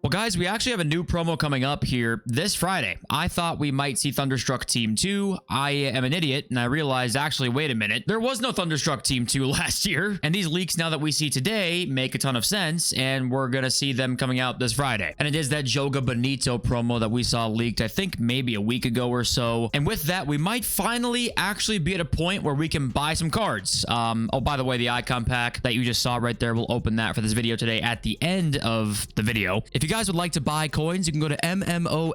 Well, guys, we actually have a new promo coming up here this Friday. I thought we might see Thunderstruck Team 2. I am an idiot, and I realized, actually, wait a minute. There was no Thunderstruck Team 2 last year, and these leaks now that we see today make a ton of sense, and we're going to see them coming out this Friday. And it is that Joga Bonito promo that we saw leaked, I think, maybe a week ago or so. And with that, we might finally actually be at a point where we can buy some cards. Oh, by the way, the icon pack that you just saw right there, we'll open that for this video today at the end of the video. If you guys would like to buy coins, you can go to mmoxp.com.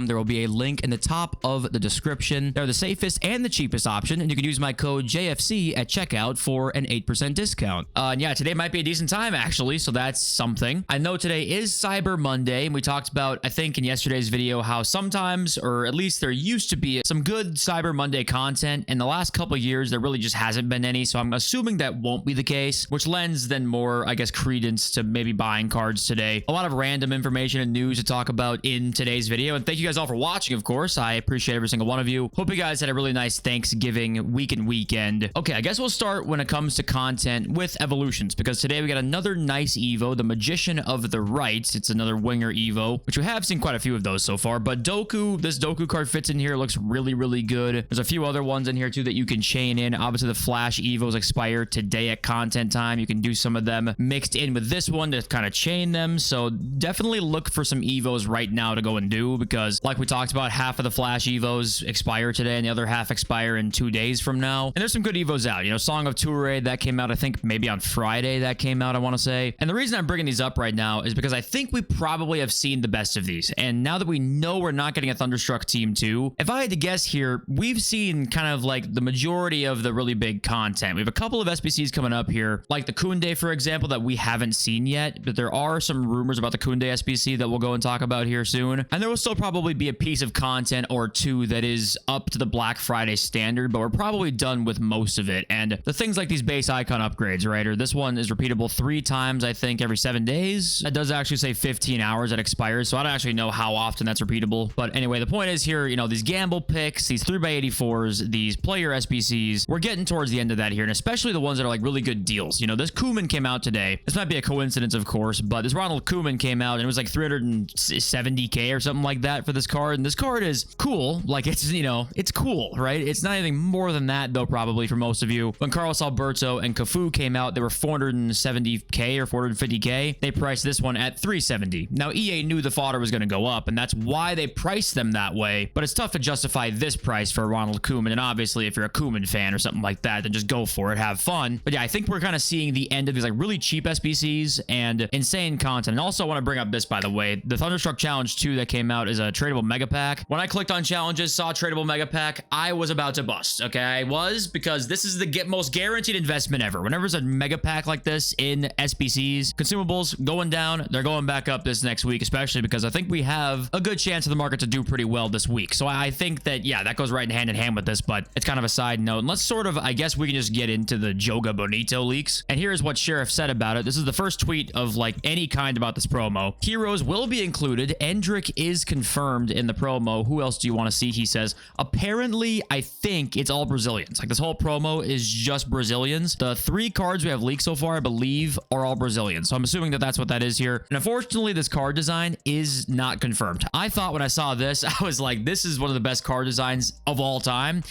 There will be a link in the top of the description. They're the safest and the cheapest option, and you can use my code JFC at checkout for an 8% discount. And yeah, today might be a decent time, actually, so that's something. I know today is Cyber Monday, and we talked about, I think, in yesterday's video, how sometimes, or at least there used to be, some good Cyber Monday content. In the last couple of years, there really just hasn't been any, so I'm assuming that won't be the case, which lends then more, I guess, credence to maybe buying cards today. A lot of random information and news to talk about in today's video, and thank you guys all for watching, of course. I appreciate every single one of you. Hope you guys had a really nice Thanksgiving week and weekend. Okay, I guess we'll start when it comes to content with evolutions, because today we got another nice Evo, the Magician of the Right. It's another winger Evo, which we have seen quite a few of those so far, but Doku, this Doku card fits in here, looks really, really good. There's a few other ones in here too that you can chain in. Obviously, the Flash Evos expire today at content time. You can do some of them mixed in with this one to kind of chain them, so definitely look for some Evos right now to go and do, because like we talked about, half of the Flash Evos expire today and the other half expire in 2 days from now. And there's some good Evos out. You know, Song of Toure, that came out, I think, maybe on Friday that came out, I want to say. And the reason I'm bringing these up right now is because I think we probably have seen the best of these. And now that we know we're not getting a Thunderstruck Team 2, if I had to guess here, we've seen kind of like the majority of the really big content. We have a couple of SBCs coming up here, like the Kunde, for example, that we haven't seen yet, but there are some rumors about the Kunde SBC that we'll go and talk about here soon. And there will still probably be a piece of content or two that is up to the Black Friday standard, but we're probably done with most of it. And the things like these base icon upgrades, right? Or this one is repeatable 3 times, I think, every 7 days. That does actually say 15 hours that expires, so I don't actually know how often that's repeatable. But anyway, the point is here, you know, these gamble picks, these 3x84s, these player SBCs, we're getting towards the end of that here, and especially the ones that are like really good deals. You know, this Koeman came out today. This might be a coincidence, of course, but this Ronald Koeman came out and it was like 370k or something like that for this card. And this card is cool. Like, it's, you know, it's cool, right? It's not anything more than that, though, probably for most of you. When Carlos Alberto and Cafu came out, they were 470k or 450k. They priced this one at 370. Now, EA knew the fodder was going to go up, and that's why they priced them that way. But it's tough to justify this price for Ronald Koeman. And obviously, if you're a Koeman fan or something like that, then just go for it. Have fun. But yeah, I think we're kind of seeing the end of these like really cheap SBCs and insane content. And also, I want to bring up this, by the way, the Thunderstruck Challenge 2 that came out is a tradable mega pack. When I clicked on challenges, saw tradable mega pack, I was about to bust. Okay, I was, because this is the most guaranteed investment ever. Whenever there's a mega pack like this in SBCs, consumables going down, they're going back up this next week, especially because I think we have a good chance of the market to do pretty well this week. So I think that, yeah, that goes right hand in hand with this, but it's kind of a side note. And let's sort of, I guess we can just get into the Joga Bonito leaks. And here's what Sheriff said about it. This is the first tweet of like any kind about this promo. Heroes will be included. Endrick is confirmed in the promo. Who else do you want to see? He says, apparently, I think it's all Brazilians. Like, this whole promo is just Brazilians. The 3 cards we have leaked so far, I believe, are all Brazilians. So I'm assuming that that's what that is here. And unfortunately, this card design is not confirmed. I thought when I saw this, I was like, this is one of the best card designs of all time.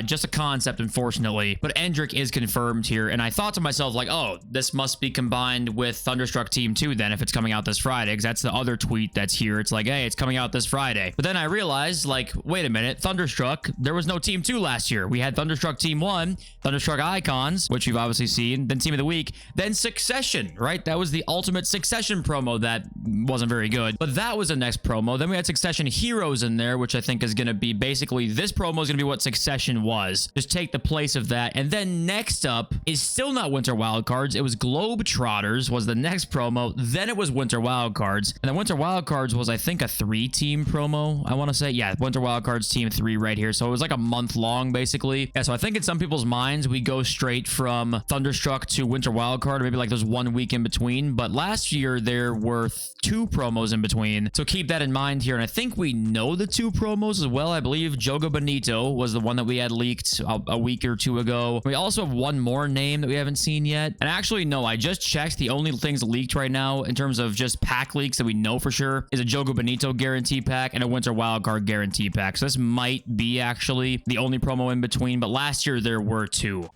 Just a concept, unfortunately. But Endrick is confirmed here. And I thought to myself, like, oh, this must be combined with Thunderstruck Team 2 then, if it's coming out this Friday, because that's the other tweet that's here. It's like, hey, it's coming out this Friday. But then I realized, like, wait a minute, Thunderstruck, there was no Team 2 last year. We had Thunderstruck Team 1, Thunderstruck Icons, which you've obviously seen, then Team of the Week, then Succession, right? That was the ultimate Succession promo that wasn't very good. But that was the next promo. Then we had Succession Heroes in there, which I think is going to be basically, this promo is going to be what Succession was. Just take the place of that. And then next up is still not Winter Wildcards. It was Globetrotters was the next promo. Then it was Winter Wildcards. And then Winter Wildcards was, I think, a 3-team promo, I want to say. Yeah, Winter Wildcards Team 3 right here. So it was like a month long, basically. Yeah, so I think in some people's minds, we go straight from Thunderstruck to Winter Wildcard, or maybe like there's 1 week in between. But last year, there were 2 promos in between. So keep that in mind here. And I think we know the 2 promos as well. I believe Joga Bonito was the one that we had leaked a week or 2 ago. We also have one more name that we haven't seen yet. And actually, no, I just checked. The only things leaked right now in terms terms of just pack leaks that we know for sure is a Joga Bonito guarantee pack and a Winter Wildcard guarantee pack. So this might be actually the only promo in between, but last year there were two.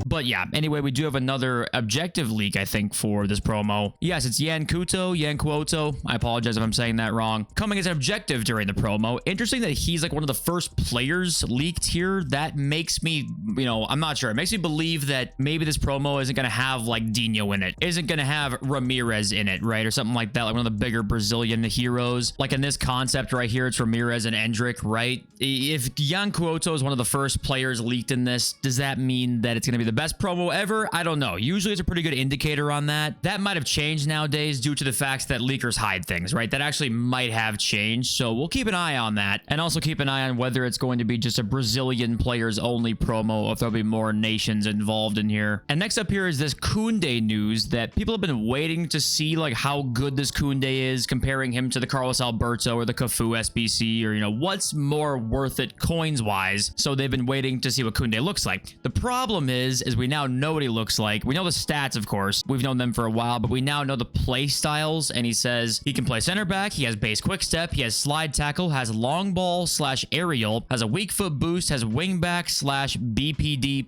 But yeah, anyway, we do have another objective leak, I think, for this promo. Yes, it's Yankuoto. I apologize if I'm saying that wrong. Coming as an objective during the promo. Interesting that he's like one of the first players leaked here. That makes me, you know, I'm not sure. It makes me believe that maybe this promo isn't going to have like Dino in it. Isn't going to have Ramirez in it, right? Or something like that, like one of the bigger Brazilian heroes. Like in this concept right here, it's Ramirez and Endrick, right? If Yankuoto is one of the first players leaked in this, does that mean that it's going to be the best promo ever? I don't know. Usually it's a pretty good indicator on that. That might have changed nowadays due to the fact that leakers hide things, right? That actually might have changed. So we'll keep an eye on that, and also keep an eye on whether it's going to be just a Brazilian players only promo or if there'll be more nations involved in here. And next up here is this Koundé news that people have been waiting to see, like how good this Koundé is, comparing him to the Carlos Alberto or the Cafu SBC, or, you know, what's more worth it coins wise. So they've been waiting to see what Koundé looks like. The problem is we now know what he looks like. We know the stats, of course. We've known them for a while, but we now know the play styles, and he says he can play center back, he has base quick step, he has slide tackle, has long ball / aerial, has a weak foot boost, has wing back / BPD++.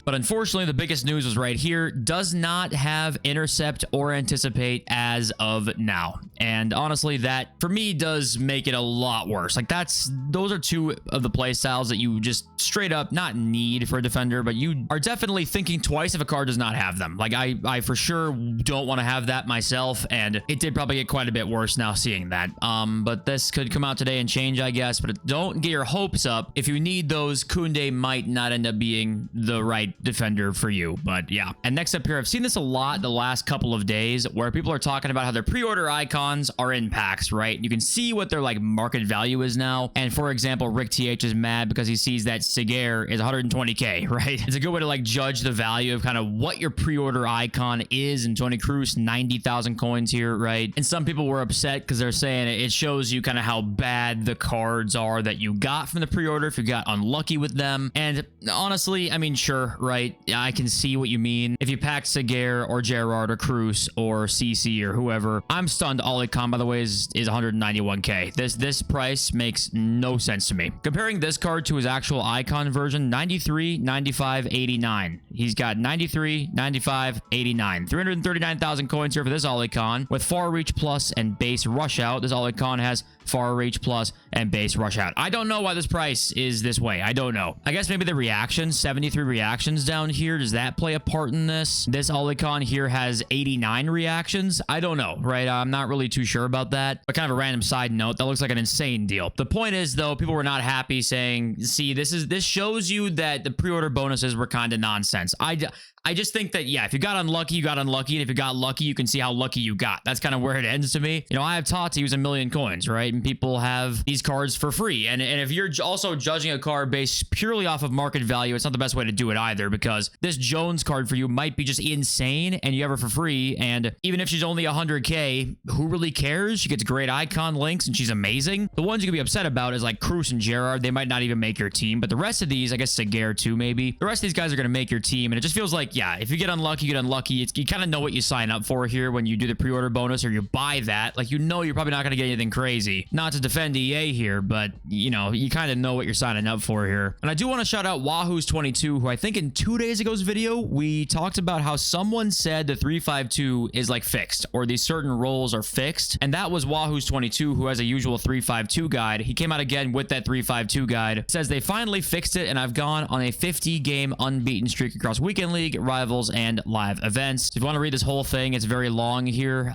But unfortunately, the biggest news was right here. Does not have intercept or anticipate as of now. And honestly, that for me does make it a lot worse. Like those are two of the play styles that you just straight up not need for a defender, but you are definitely thinking twice if a card does not have them. Like I for sure don't want to have that myself, and it did probably get quite a bit worse now seeing that. But this could come out today and change, I guess, but don't get your hopes up. If you need those, Koundé might not end up being the right defender for you, but yeah. And next up here, I've seen this a lot the last couple of days where people are talking about how their pre-order icons are in packs, right? You can see what their like market value is now. And for example, Rick TH is mad because he sees that Seguer is 120k, right? It's a good way to like judge the value of kind of what your pre-order icon is. And Tony Cruz, 90,000 coins here, right? And some people were upset because they're saying it shows you kind of how bad the cards are that you got from the pre-order if you got unlucky with them. And honestly, I mean, sure, right? I can see what you mean. If you packed Seguer or Gerrard or Cruz or CC or whoever, I'm stunned. All icon, by the way, is 191k. This price makes no sense to me. Comparing this card to his actual icon version, 93, 95, 89. He's got 93, 95, 89. 339,000 coins here for this Olicon with Far Reach Plus and Base Rush Out. This Olicon has Far Reach Plus and Base Rush Out. I don't know why this price is this way. I don't know. I guess maybe the reactions, 73 reactions down here. Does that play a part in this? This Olicon here has 89 reactions. I don't know, right? I'm not really too sure about that. But kind of a random side note, that looks like an insane deal. The point is, though, people were not happy saying, see, this shows you that the pre-order bonuses were kind of nonsense. I just think that, yeah, if you got unlucky, you got unlucky. And if you got lucky, you can see how lucky you got. That's kind of where it ends to me. You know, I have Totti who's 1 million coins, right? And people have these cards for free. And if you're also judging a card based purely off of market value, it's not the best way to do it either, because this Jones card for you might be just insane and you have her for free. And even if she's only 100k, who really cares? She gets great icon links and she's amazing. The ones you can be upset about is like Cruz and Gerrard. They might not even make your team. But the rest of these, I guess Seguer too, maybe. The rest of these guys are going to make your team. And it just feels like, yeah, if you get unlucky, you get unlucky. You kind of know what you sign up for here when you do the pre-order bonus or you buy that. Like, you know, you're probably not going to get anything crazy. Not to defend EA here, but, you know, you kind of know what you're signing up for here. And I do want to shout out Wahoo's 22, who I think in 2 days ago's video, we talked about how someone said the 352 is like fixed, or these certain roles are fixed. And that was Wahoo's 22, who has a usual 352 guide. He came out again with that 352 guide. It says they finally fixed it, and I've gone on a 50-game unbeaten streak across Weekend League, Rivals, and live events. If you want to read this whole thing, it's very long here.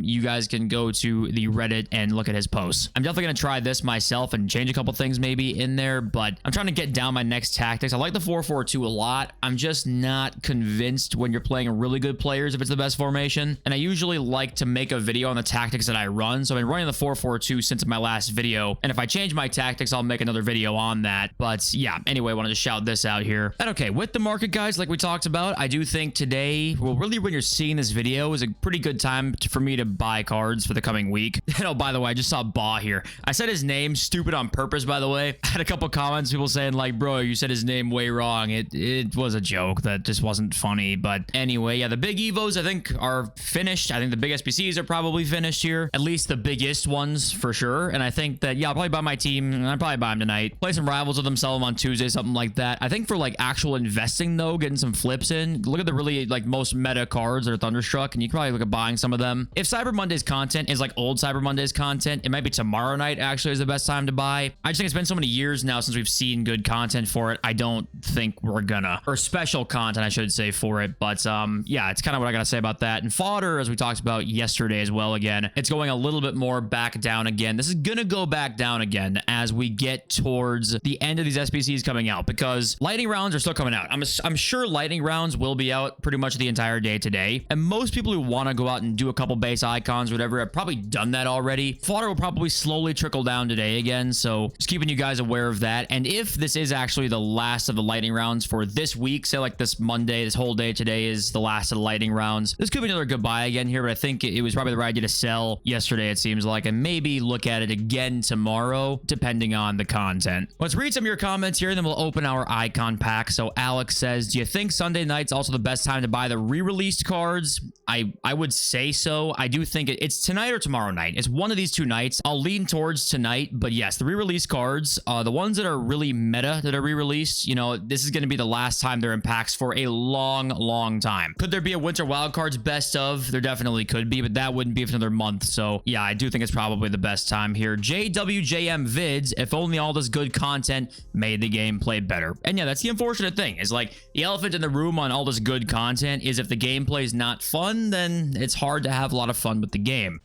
You guys can go to the Reddit and look at his posts. I'm definitely going to try this myself and change a couple things maybe in there, but I'm trying to get down my next tactics. I like the 4-4-2 a lot. I'm just not convinced when you're playing really good players if it's the best formation. And I usually like to make a video on the tactics that I run. So I've been running the 4-4-2 since my last video. And if I change my tactics, I'll make another video on that. But yeah, anyway, I wanted to shout this out here. And okay, with the market, guys, like we talked about, I do think today, well, really when you're seeing this video, is a pretty good time for me to buy cards for the coming week. Oh, by the way, I just saw Spa here. I said his name stupid on purpose, by the way. I had a couple comments, people saying like, bro, you said his name way wrong. It was a joke that just wasn't funny. But anyway, yeah, the big Evos, I think, are finished. I think the big SBCs are probably finished here. At least the biggest ones for sure. And I think that, yeah, I'll probably buy my team. I'll probably buy them tonight. Play some rivals with them, sell them on Tuesday, something like that. I think for like actual investing though, getting some flips in, look at the really like most meta cards that are Thunderstruck, and you can probably look at buying some of them. If Cyber Monday's content is like old Cyber Monday's content, it might be tomorrow night actually is the best time to buy. I just think it's been so many years now since we've seen good content for it. I don't think we're gonna, or special content I should say for it. But yeah, it's kind of what I gotta say about that. And fodder, as we talked about yesterday as well, again, it's going a little bit more back down again. This is gonna go back down again as we get towards the end of these SBCs coming out, because lightning rounds are still coming out. I'm sure lightning rounds will be out pretty much the entire day today, and most people who want to go out and do a couple base icons or whatever have probably done that already. Fodder will probably slowly trickle down today again, so just keeping you guys aware of that. And if this is actually the last of the lightning rounds for this week, say like this Monday, this whole day today is the last of the lightning rounds, this could be another goodbye again here, but I think it was probably the right idea to sell yesterday, it seems like, and maybe look at it again tomorrow depending on the content. Let's read some of your comments here and then we'll open our icon pack. So Alex says, do you think Sunday night's also the best time to buy the re-released cards? I would say so. I do think it's tonight or tomorrow night. It's one of these two nights. I'll lean towards tonight, but yes, the re-released cards, the ones that are really meta that are re-released, you know, this is going to be the last time they're in packs for a long time. Could there be a winter wildcards best of? There definitely could be, but that wouldn't be for another month. So yeah, I do think it's probably the best time here. JWJM vids, if only all this good content made the gameplay better. And yeah, that's the unfortunate thing, is like the elephant in the room on all this good content is if the gameplay is not fun, then it's hard to have a lot of fun with the game.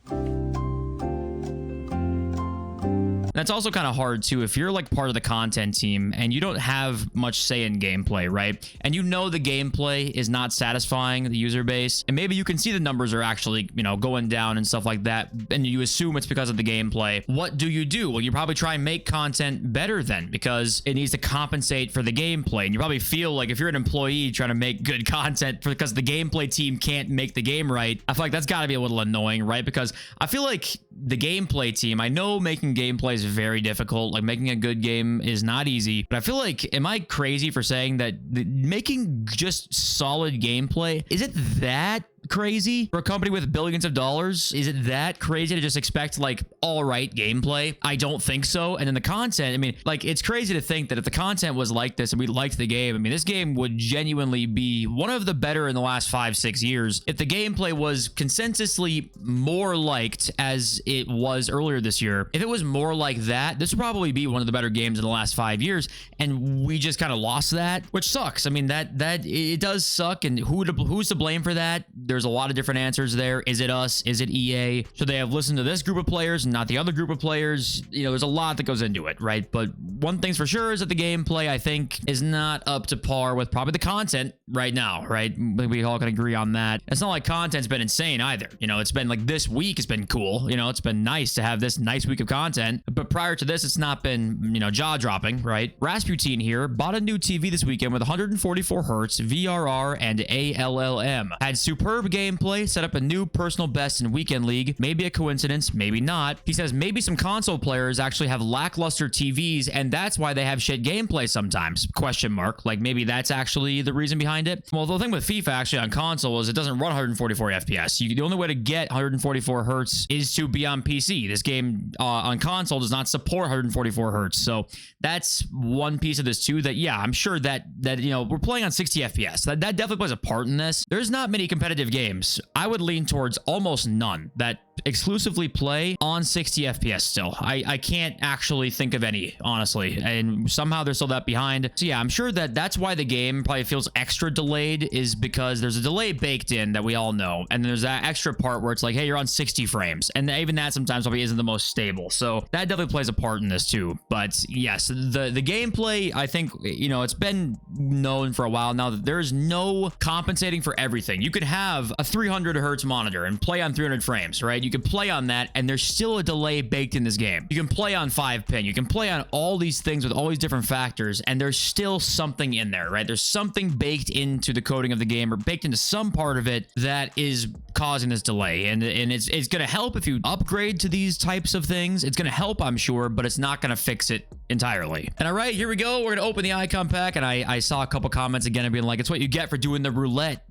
That's also kind of hard too if you're like part of the content team and you don't have much say in gameplay, right? And you know the gameplay is not satisfying the user base, and maybe you can see the numbers are actually, you know, going down and stuff like that, and you assume it's because of the gameplay. What do? Well, you probably try and make content better then, because it needs to compensate for the gameplay. And you probably feel like if you're an employee trying to make good content because the gameplay team can't make the game right, I feel like that's got to be a little annoying, right? Because I feel like the gameplay team, I know making gameplay is very difficult, like making a good game is not easy, but I feel like, am I crazy for saying that making just solid gameplay, is it that crazy for a company with billions of dollars? Is it that crazy to just expect like all right gameplay? I don't think so. And then the content, I mean, like, it's crazy to think that if the content was like this and we liked the game, I mean, this game would genuinely be one of the better in the last 5-6 years if the gameplay was consensusly more liked as it was earlier this year. If it was more like that, this would probably be one of the better games in the last 5 years, and we just kind of lost that, which sucks. I mean, that it does suck, and who's to blame for that? There's a lot of different answers there. Is it us? Is it EA? Should they have listened to this group of players and not the other group of players? You know, there's a lot that goes into it, right? But one thing's for sure is that the gameplay, I think, is not up to par with probably the content right now, right? We all can agree on that. It's not like content's been insane either. You know, it's been like this week has been cool. You know, it's been nice to have this nice week of content. But prior to this, it's not been, you know, jaw-dropping, right? Rasputin here bought a new TV this weekend with 144 hertz, VRR, and ALLM. Had superb gameplay, set up a new personal best in Weekend League. Maybe a coincidence, maybe not. He says maybe some console players actually have lackluster TVs and that's why they have shit gameplay sometimes. Question mark. Like maybe that's actually the reason behind it. Well, the thing with FIFA actually on console is it doesn't run 144 FPS. The only way to get 144 hertz is to be on PC. This game on console does not support 144 hertz. So that's one piece of this too, that yeah, I'm sure that you know, we're playing on 60 FPS. That definitely plays a part in this. There's not many competitive games. I would lean towards almost none that exclusively play on 60 FPS still. I can't actually think of any, honestly, and somehow they're still that behind. So yeah, I'm sure that's why the game probably feels extra delayed, is because there's a delay baked in that we all know, and there's that extra part where it's like, hey, you're on 60 frames, and even that sometimes probably isn't the most stable. So that definitely plays a part in this too. But yes, the gameplay, I think, you know, it's been known for a while now that there's no compensating for everything. You could have a 300 hertz monitor and play on 300 frames, right? You could play on that and there's still a delay baked in this game. You can play on 5-pin. You can play on all these things with all these different factors and there's still something in there, right? There's something baked into the coding of the game or baked into some part of it that is causing this delay. And it's going to help if you upgrade to these types of things. It's going to help, I'm sure, but it's not going to fix it entirely. And all right, here we go. We're going to open the icon pack. And I saw a couple comments again and being like, it's what you get for doing the roulette.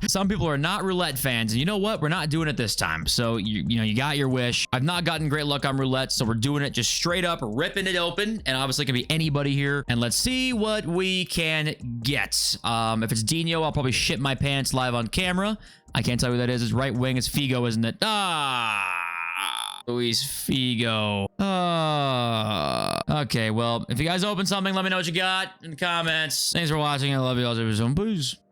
Some people are not roulette fans. And you know what? We're not doing it this time. So, you know, you got your wish. I've not gotten great luck on roulette. So we're doing it just straight up, ripping it open. And obviously it can be anybody here. And let's see what we can get. If it's Dino, I'll probably shit my pants live on camera. I can't tell you who that is. It's right wing. It's Figo, isn't it? Luis Figo. Okay, well, if you guys open something, let me know what you got in the comments. Thanks for watching. I love you all. Peace.